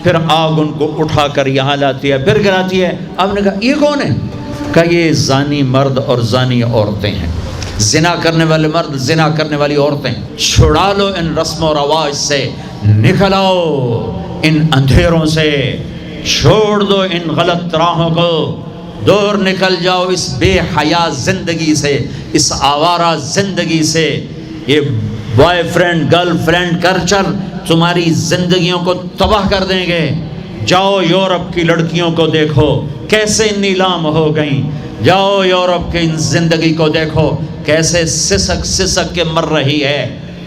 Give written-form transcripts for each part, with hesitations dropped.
پھر آگ ان کو اٹھا کر یہاں لاتی ہے، پھر گراتی ہے۔ آپ نے کہا یہ کون ہے؟ کہا یہ زانی مرد اور زانی عورتیں ہیں، زنا کرنے والے مرد، زنا کرنے والی عورتیں۔ چھڑا لو ان رسم و رواج سے، نکل آؤ ان اندھیروں سے، چھوڑ دو ان غلط راہوں کو، دور نکل جاؤ اس بے حیا زندگی سے، اس آوارہ زندگی سے۔ یہ boy friend girl friend culture تمہاری زندگیوں کو تباہ کر دیں گے۔ جاؤ یورپ کی لڑکیوں کو دیکھو کیسے نیلام ہو گئیں، جاؤ یورپ کی زندگی کو دیکھو کیسے سسک سسک کے مر رہی ہے۔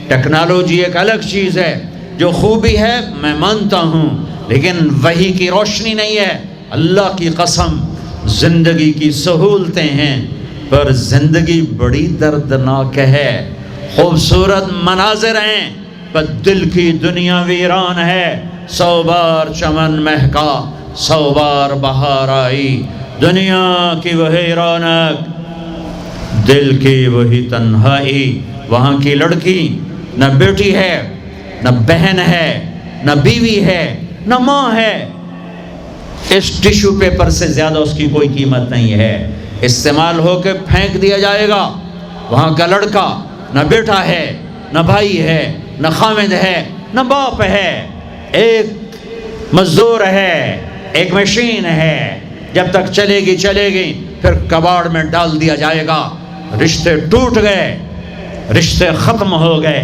ٹیکنالوجی ایک الگ چیز ہے، جو خوبی ہے میں مانتا ہوں، لیکن وحی کی روشنی نہیں ہے۔ اللہ کی قسم زندگی کی سہولتیں ہیں، پر زندگی بڑی دردناک ہے۔ خوبصورت مناظر ہیں پر دل کی دنیا ویران ہے۔ 100 بار چمن مہکا، 100 بار بہار آئی، دنیا کی وہی رونق، دل کی وہی تنہائی۔ وہاں کی لڑکی نہ بیٹی ہے، نہ بہن ہے، نہ بیوی ہے، نہ ماں ہے۔ اس ٹیشو پیپر سے زیادہ اس کی کوئی قیمت نہیں ہے، استعمال ہو کے پھینک دیا جائے گا۔ وہاں کا لڑکا نہ بیٹا ہے، نہ بھائی ہے، نہ خامد ہے، نہ باپ ہے، ایک مزدور ہے، ایک مشین ہے۔ جب تک چلے گی پھر کباڑ میں ڈال دیا جائے گا۔ رشتے ٹوٹ گئے، رشتے ختم ہو گئے،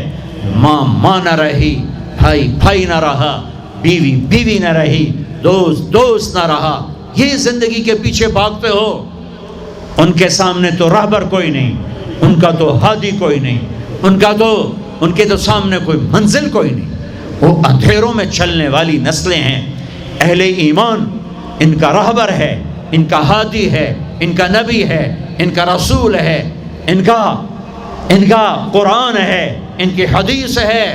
ماں نہ رہی، بھائی نہ رہا، بیوی نہ رہی، دوست نہ رہا۔ یہ زندگی کے پیچھے بھاگتے ہو۔ ان کے سامنے تو راہبر کوئی نہیں، ان کا تو ہادی کوئی نہیں، ان کے تو سامنے کوئی منزل کوئی نہیں۔ وہ اندھیروں میں چلنے والی نسلیں ہیں۔ اہل ایمان ان کا راہبر ہے، ان کا ہادی ہے، ان کا نبی ہے، ان کا رسول ہے، ان کا قرآن ہے، ان کی حدیث ہے،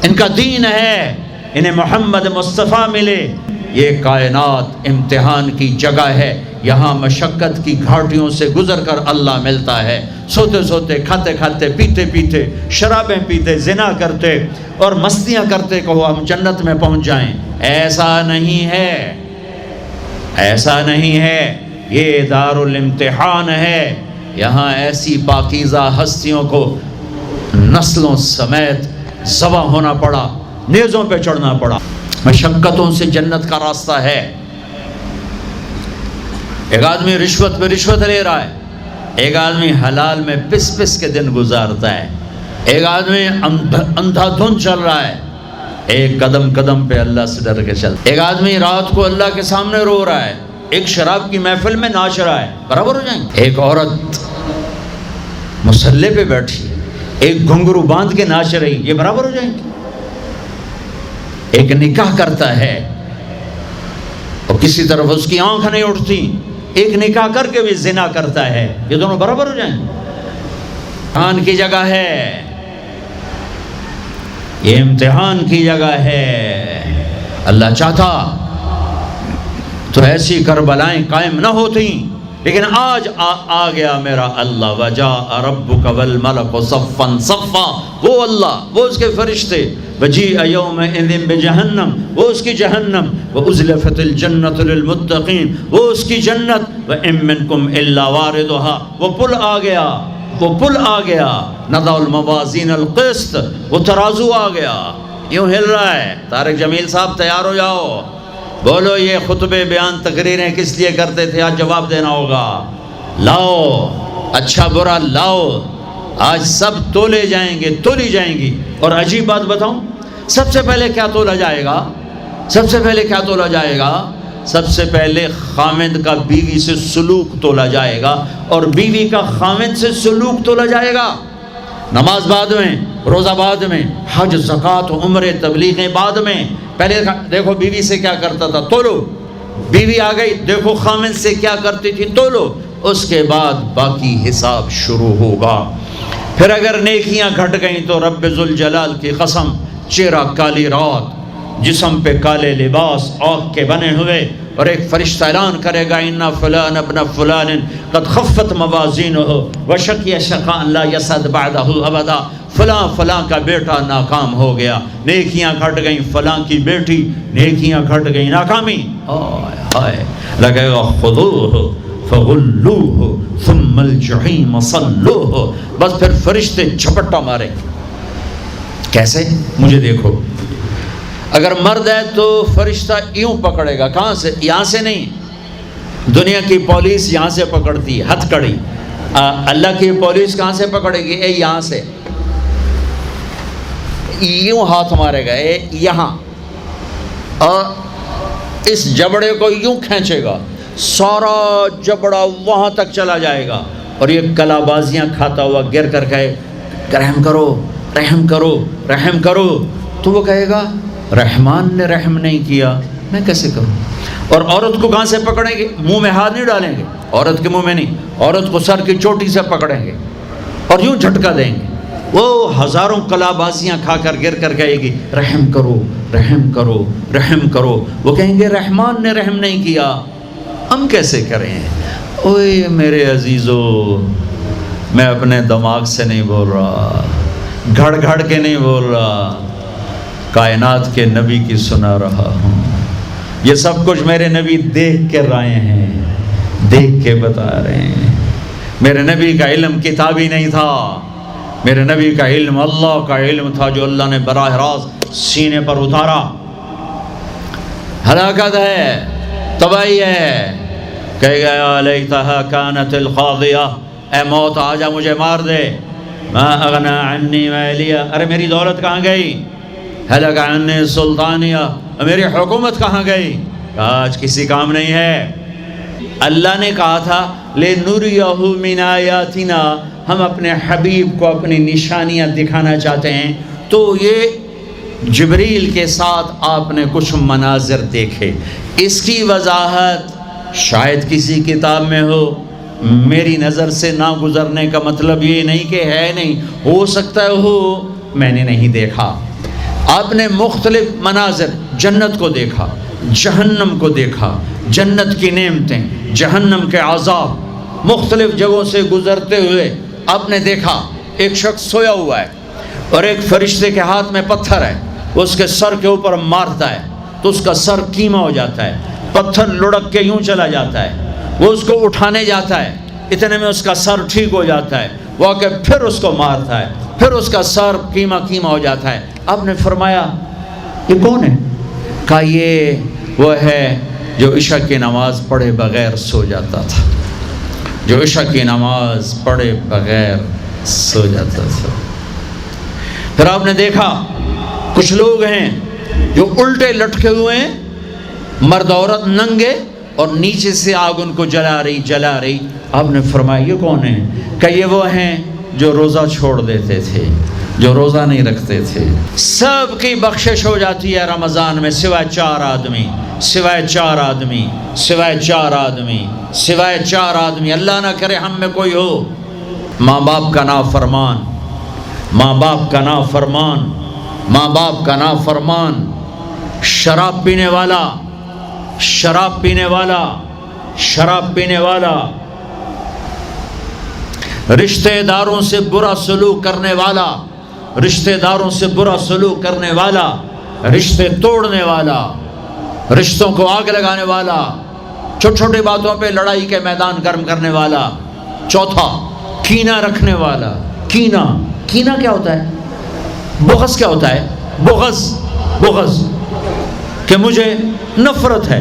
ان کا دین ہے، انہیں محمد مصطفیٰ ملے۔ یہ کائنات امتحان کی جگہ ہے، یہاں مشقت کی گھاٹیوں سے گزر کر اللہ ملتا ہے۔ سوتے سوتے، کھاتے کھاتے، پیتے پیتے، شرابیں پیتے، زنا کرتے اور مستیاں کرتے کہو ہم جنت میں پہنچ جائیں، ایسا نہیں ہے، ایسا نہیں ہے۔ یہ دار الامتحان ہے، یہاں ایسی پاکیزہ ہستیوں کو نسلوں سمیت ذبح ہونا پڑا، نیزوں پہ چڑھنا پڑا۔ مشقتوں سے جنت کا راستہ ہے۔ ایک آدمی رشوت پہ رشوت لے رہا ہے، ایک آدمی حلال میں پس کے دن گزارتا ہے، ایک آدمی اندھا دھند چل رہا ہے، ایک قدم پہ اللہ سے ڈر کے چل، ایک آدمی رات کو اللہ کے سامنے رو رہا ہے، ایک شراب کی محفل میں ناچ رہا ہے، برابر ہو جائیں گے؟ ایک عورت مصلی پہ بیٹھی، ایک گھنگرو باندھ کے ناچ رہی، یہ برابر ہو جائیں گے؟ ایک نکاح کرتا ہے اور کسی طرف اس کی آنکھ نہیں اٹھتی، ایک نکاح کر کے بھی زنا کرتا ہے، یہ دونوں برابر ہو جائیں؟ امتحان کی جگہ ہے، یہ امتحان کی جگہ ہے۔ اللہ چاہتا تو ایسی کربلائیں قائم نہ ہوتی، لیکن آج آ گیا میرا اللہ۔ وجاء ربک والملک صفا صفا، وہ اللہ، وہ اس کے فرشتے، وجیء یومئذ بجہنم، وہ اس کی جہنم، وازلفت الجنۃ للمتقین، وہ اس کی جنت، وان منکم الا واردها، وہ پل آ گیا، وہ پل آ گیا، نضع الموازین القسط، وہ ترازو آ گیا، یوں ہل رہا ہے۔ طارق جمیل صاحب تیار ہو جاؤ، بولو یہ خطبے بیان تقریریں کس لیے کرتے تھے، آج جواب دینا ہوگا۔ لاؤ اچھا برا لاؤ، آج سب تولی جائیں گی۔ اور عجیب بات بتاؤں، سب سے پہلے کیا تولا جائے گا؟ سب سے پہلے خامد کا بیوی سے سلوک تولا جائے گا، اور بیوی کا خامد سے سلوک تولا جائے گا۔ نماز بعد میں، روزہ بعد میں، حج زکوٰۃ عمرے تبلیغیں بعد میں۔ پہلے دیکھو بیوی سے کیا کرتا تھا، تولو، بیوی آ گئی، دیکھو خامد سے کیا کرتی تھی، تولو، اس کے بعد باقی حساب شروع ہوگا۔ پھر اگر نیکیاں گھٹ گئیں تو رب ذوالجلال کی قسم، چہرہ کالی رات، جسم پہ کالے لباس آگ کے بنے ہوئے، اور ایک فرشتہ اعلان کرے گا ان فلان ابن فلان قد خفت موازینہ وشقی شقاء لا یسعد بعدہ ابدا، فلاں فلاں کا بیٹا ناکام ہو گیا، نیکیاں گھٹ گئیں، فلاں کی بیٹی نیکیاں گھٹ گئیں، ناکامی، ہائے لگے گا خذوہ فغلوہ ثم الجحیم صلوہ، بس پھر فرشتے جھپٹا مارے. کیسے؟ مجھے دیکھو، اگر مرد ہے تو فرشتہ یوں پکڑے گا، کہاں سے؟ یہاں سے نہیں. دنیا کی پولیس یہاں سے پکڑتی ہے، ہتھ کڑی. اللہ کی پولیس کہاں سے پکڑے گی؟ یہاں سے یوں ہاتھ مارے گا، یہاں، اور اس جبڑے کو یوں کھینچے گا، سارا جبڑا وہاں تک چلا جائے گا، اور یہ کلا بازیاں کھاتا ہوا گر کر کہے رحم کرو رحم کرو رحم کرو. تو وہ کہے گا رحمان نے رحم نہیں کیا، میں کیسے کروں؟ اور عورت کو کہاں سے پکڑیں گے؟ منہ میں ہاتھ نہیں ڈالیں گے، عورت کے منہ میں نہیں، عورت کو سر کی چوٹی سے پکڑیں گے اور یوں جھٹکا دیں گے. وہ ہزاروں کلا بازیاں کھا کر گر کر کہے گی رحم کرو رحم کرو رحم کرو. وہ کہیں گے رحمان نے رحم نہیں کیا، ہم کیسے کریں؟ اوے میرے عزیزو، میں اپنے دماغ سے نہیں بول رہا، گھڑ گھڑ کے نہیں بول رہا، کائنات کے نبی کی سنا رہا ہوں. یہ سب کچھ میرے نبی دیکھ کے رائے ہیں، دیکھ کے بتا رہے ہیں. میرے نبی کا علم کتابی نہیں تھا، میرے نبی کا علم اللہ کا علم تھا، جو اللہ نے براہ راست سینے پر اتارا. ہلاکت ہے، تباہی ہے. کہے گا یا لیتہا کانت القاضیہ، اے موت آجا مجھے مار دے. ما اغنا عنی مالیہ، ارے میری دولت کہاں گئی؟ ہلک عنی سلطانیہ، میری حکومت کہاں گئی؟ آج کسی کام نہیں ہے. اللہ نے کہا تھا لِنُرِيَهُ مِنْ آیَاتِنَا، ہم اپنے حبیب کو اپنی نشانیاں دکھانا چاہتے ہیں. تو یہ جبریل کے ساتھ آپ نے کچھ مناظر دیکھے. اس کی وضاحت شاید کسی کتاب میں ہو، میری نظر سے نہ گزرنے کا مطلب یہ نہیں کہ ہے نہیں، ہو سکتا ہے ہو، میں نے نہیں دیکھا. آپ نے مختلف مناظر، جنت کو دیکھا، جہنم کو دیکھا، جنت کی نعمتیں، جہنم کے عذاب، مختلف جگہوں سے گزرتے ہوئے آپ نے دیکھا. ایک شخص سویا ہوا ہے اور ایک فرشتے کے ہاتھ میں پتھر ہے، وہ اس کے سر کے اوپر مارتا ہے تو اس کا سر کیما ہو جاتا ہے، پتھر لڑک کے یوں چلا جاتا ہے. وہ اس کو اٹھانے جاتا ہے، اتنے میں اس کا سر ٹھیک ہو جاتا ہے، وہ آ کے پھر اس کو مارتا ہے، پھر اس کا سر کیما کیما ہو جاتا ہے. آپ نے فرمایا یہ کون ہے؟ کہا یہ وہ ہے جو عشاء کی نماز پڑھے بغیر سو جاتا تھا، جو عشاء کی نماز پڑھے بغیر سو جاتا تھا. پھر آپ نے دیکھا کچھ لوگ ہیں جو الٹے لٹکے ہوئے ہیں، مرد عورت ننگے، اور نیچے سے آگ ان کو جلا رہی. آپ نے فرمایا یہ کون ہیں؟ کہ یہ وہ ہیں جو روزہ چھوڑ دیتے تھے، جو روزہ نہیں رکھتے تھے. سب کی بخشش ہو جاتی ہے رمضان میں سوائے 4 آدمی، سوائے 4 آدمی، سوائے 4 آدمی، سوائے 4 آدمی. اللہ نہ کرے ہم میں کوئی ہو ماں باپ کا نافرمان، ماں باپ کا نافرمان، ماں باپ کا نافرمان، شراب پینے والا، شراب پینے والا، شراب پینے والا، رشتہ داروں سے برا سلوک کرنے والا، رشتہ داروں سے برا سلوک کرنے والا، رشتے توڑنے والا، رشتوں کو آگ لگانے والا، چھوٹی چھوٹی باتوں پہ لڑائی کے میدان گرم کرنے والا. چوتھا، کینہ رکھنے والا. کینہ، کینہ کیا ہوتا ہے؟ بغض کیا ہوتا ہے؟ بغض کہ مجھے نفرت ہے،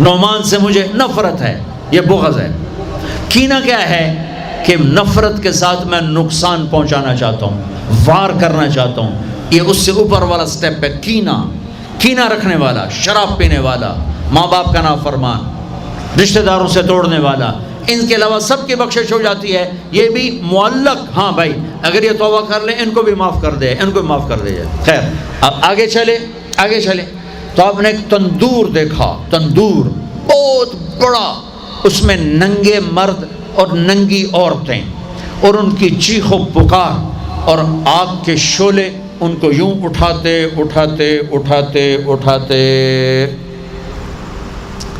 نعمان سے مجھے نفرت ہے، یہ بغض ہے. کینہ کیا ہے؟ کہ نفرت کے ساتھ میں نقصان پہنچانا چاہتا ہوں، وار کرنا چاہتا ہوں. یہ اس سے اوپر والا سٹیپ ہے کینہ. کینہ رکھنے والا، شراب پینے والا، ماں باپ کا نافرمان، رشتہ داروں سے توڑنے والا. ان کے علاوہ سب کی بخشش ہو جاتی ہے. یہ بھی معلق، ہاں بھائی اگر یہ توبہ کر لیں ان کو بھی معاف کر دے، ان کو بھی معاف کر دے. خیر اب آگے چلے تو آپ نے ایک تندور دیکھا، تندور بہت بڑا، اس میں ننگے مرد اور ننگی عورتیں، اور ان کی چیخ و پکار، اور آگ کے شعلے ان کو یوں اٹھاتے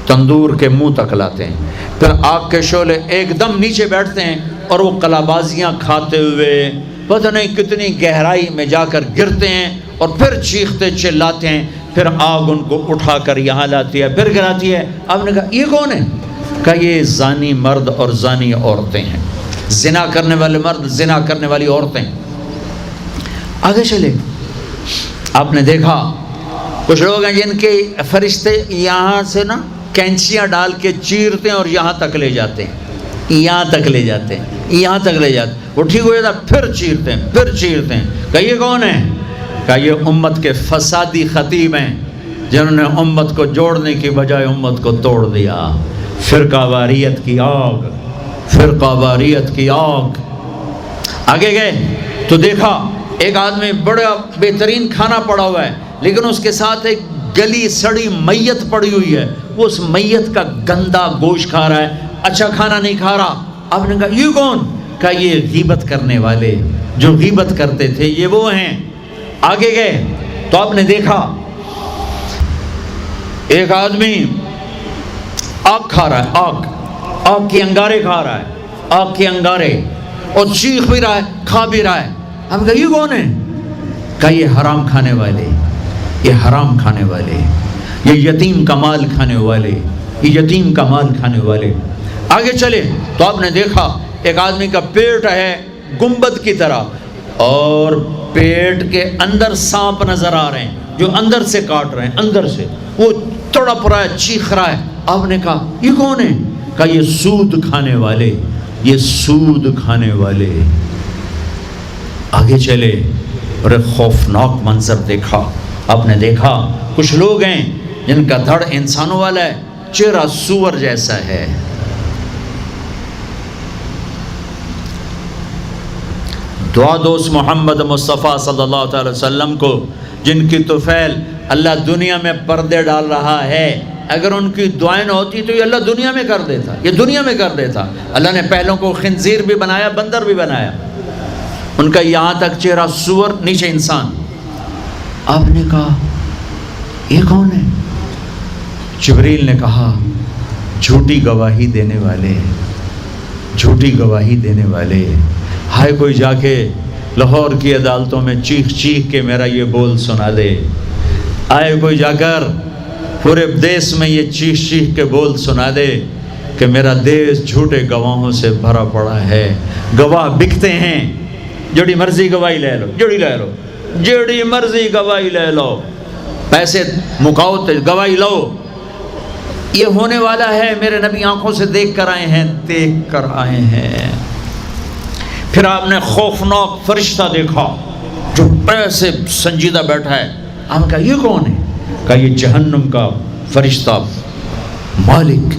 تندور کے منہ تک لاتے ہیں. پھر آگ کے شعلے ایک دم نیچے بیٹھتے ہیں اور وہ کلابازیاں کھاتے ہوئے پتہ نہیں کتنی گہرائی میں جا کر گرتے ہیں اور پھر چیختے چلاتے ہیں، پھر آگ ان کو اٹھا کر یہاں لاتی ہے، پھر گراتی ہے۔ آپ نے کہا یہ کون ہے؟ کہا یہ زانی مرد اور زانی عورتیں ہیں، زنا کرنے والے مرد، زنا کرنے والی عورتیں۔ آگے چلے، آپ نے دیکھا کچھ لوگ ہیں جن کے فرشتے یہاں سے نا کینچیاں ڈال کے چیرتے ہیں اور یہاں تک لے جاتے ہیں، یہاں تک لے جاتے ہیں، یہاں تک لے جاتے ہیں، وہ ٹھیک ہو جاتا پھر چیرتے ہیں، پھر چیرتے ہیں۔ کہ یہ کون ہے؟ کہ یہ امت کے فسادی خطیب ہیں جنہوں نے امت کو جوڑنے کی بجائے امت کو توڑ دیا۔ فرقہ واریت کی آگ، فرقہ واریت کی آگ۔ آگے گئے تو دیکھا ایک آدمی بڑا بہترین کھانا پڑا ہوا ہے، لیکن اس کے ساتھ ایک گلی سڑی میت پڑی ہوئی ہے، وہ اس میت کا گندا گوشت کھا رہا ہے، اچھا کھانا نہیں کھا رہا۔ آپ نے کہا یہ کون؟ کہا یہ غیبت کرنے والے، جو غیبت کرتے تھے یہ وہ ہیں۔ آگے گئے تو آپ نے دیکھا ایک آدمی آگ کھا رہا ہے، آگ کے انگارے کھا رہا ہے، آگ کے انگارے، اور چیخ بھی رہا ہے، کھا بھی رہا ہے۔ ہم کہا یہ کون ہے؟ کہا یہ حرام کھانے والے، یہ حرام کھانے والے، یہ یتیم کا مال کھانے والے، یہ یتیم کا مال کھانے والے۔ آگے چلے تو آپ نے دیکھا ایک آدمی کا پیٹ ہے گنبد کی طرح، اور پیٹ کے اندر سانپ نظر آ رہے ہیں جو اندر سے کاٹ رہے ہیں، اندر سے وہ تڑپ رہا ہے، چیخ رہا ہے۔ آپ نے کہا یہ کون ہے؟ کہا یہ سود کھانے والے، یہ سود کھانے والے۔ آگے چلے اور ایک خوفناک منظر دیکھا۔ آپ نے دیکھا کچھ لوگ ہیں جن کا دھڑ انسانوں والا ہے، چہرہ سور جیسا ہے۔ دعا دوست محمد مصطفیٰ صلی اللہ تعالی وسلم کو، جن کی طفیل اللہ دنیا میں پردے ڈال رہا ہے، اگر ان کی دعائیں نہ ہوتی تو یہ اللہ دنیا میں کر دیتا، یہ دنیا میں کر دیتا۔ اللہ نے پہلوں کو خنزیر بھی بنایا، بندر بھی بنایا، ان کا یہاں تک چہرہ سور، نیچے انسان۔ آپ نے کہا یہ کون ہے؟ جبریل نے کہا جھوٹی گواہی دینے والے، جھوٹی گواہی دینے والے۔ ہائے کوئی جا کے لاہور کی عدالتوں میں چیخ چیخ کے میرا یہ بول سنا دے، آئے کوئی جا کر پورے دیس میں یہ چیخ چیخ کے بول سنا دے کہ میرا دیس جھوٹے گواہوں سے بھرا پڑا ہے، گواہ بکتے ہیں، جڑی مرضی گواہی لے لو، جڑی مرضی گواہی لے لو، پیسے مکاؤ گواہی لو۔ یہ ہونے والا ہے، میرے نبی آنکھوں سے دیکھ کر آئے ہیں، دیکھ کر آئے ہیں۔ پھر آپ نے خوفناک فرشتہ دیکھا جو ایسے سنجیدہ بیٹھا ہے۔ ہم کہا یہ کون ہے؟ کہا یہ جہنم کا فرشتہ مالک